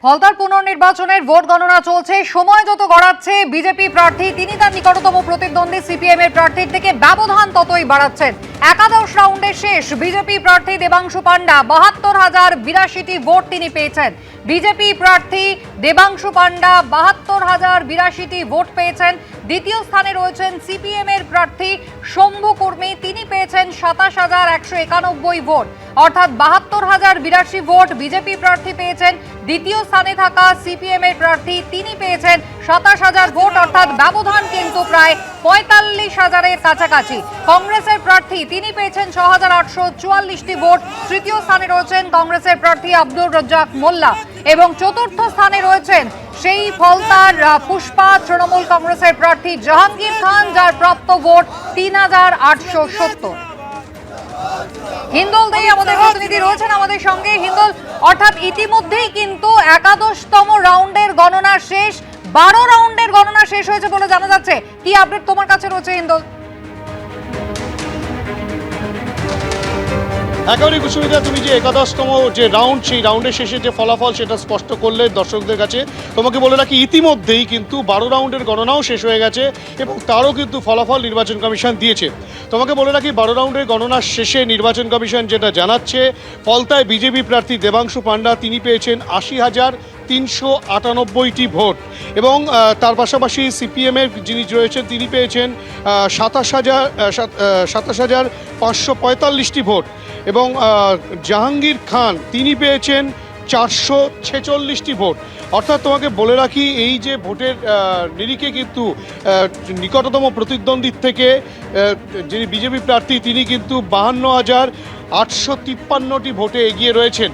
ফলতার পুনর্নির্বাচনের vote গণনা চলছে। সময় যত গড়াচ্ছে বিজেপি প্রার্থী তিনি তার নিকটতম প্রতিদ্বন্দ্বী সিপিএম এর প্রার্থীর থেকে ব্যবধান ততই বাড়াচ্ছেন। একাদশ রাউন্ডের শেষ বিজেপি প্রার্থী দেবাংশু পান্ডা ৭২,০৮২টি ভোট তিনি পেয়েছেন। বিজেপি প্রার্থী দেবাংশু পান্ডা ৭২,০৮২টি ভোট পেয়েছেন। দ্বিতীয় স্থানে রয়েছেন সিপিএম এর প্রার্থী শম্ভু কুর্মী, তিনি পেয়েছেন ২৭,১৯১ ভোট, অর্থাৎ ৭২,০৮২ ভোট বিজেপি প্রার্থী পেয়েছেন। দ্বিতীয় স্থানে থাকা সিপিএম এর প্রার্থী তিনি পেয়েছেন ২৭,০০০ ভোট, অর্থাৎ ব্যবধান কিন্তু প্রায় ৪৫,০০০-এর কাছাকাছি। কংগ্রেসের প্রার্থী তিনি পেয়েছেন ৬,৮৪৪টি ভোট। তৃতীয় স্থানে রয়েছেন কংগ্রেসের প্রার্থী আব্দুর রাজ্জাক মোল্লা এবং চতুর্থ স্থানে রয়েছেন সেই ফলতার পুষ্পা তৃণমূল কংগ্রেসের প্রার্থী জাহাঙ্গীর খান, যার প্রাপ্ত ভোট ৩,৮৭০। হিন্দল দেই আমাদের প্রতিনিধি রয়েছেন আমাদের সঙ্গে। হিন্দল, অর্থাৎ ইতিমধ্যেই কিন্তু একাদশতম রাউন্ডের গণনা শেষ, ১২ রাউন্ডের গণনা শেষ হয়েছে বলে জানা যাচ্ছে। কি আপডেট তোমার কাছে রয়েছে হিন্দল? একেবারেই কুসুমিতা, তুমি যে একাদশতম যে রাউন্ড, সেই রাউন্ডের শেষে যে ফলাফল সেটা স্পষ্ট করলে দর্শকদের কাছে। তোমাকে বলে রাখি, ইতিমধ্যেই কিন্তু ১২ রাউন্ডের গণনাও শেষ হয়ে গেছে এবং তারও কিন্তু ফলাফল নির্বাচন কমিশন দিয়েছে। তোমাকে বলে রাখি, ১২ রাউন্ডের গণনার শেষে নির্বাচন কমিশন যেটা জানাচ্ছে, ফলতায় বিজেপি প্রার্থী দেবাংশু পান্ডা তিনি পেয়েছেন ৮০,৩৯৮টি ভোট এবং তার পাশাপাশি সিপিএমের যিনি রয়েছেন তিনি পেয়েছেন ২৭,৫৪৫টি ভোট এবং জাহাঙ্গীর খান তিনি পেয়েছেন ৪৪৬টি ভোট। অর্থাৎ তোমাকে বলে রাখি, এই যে ভোটের নিরিখে কিন্তু নিকটতম প্রতিদ্বন্দ্বীর থেকে যিনি বিজেপি প্রার্থী তিনি কিন্তু ৫২,৮৫৩টি ভোটে এগিয়ে রয়েছেন।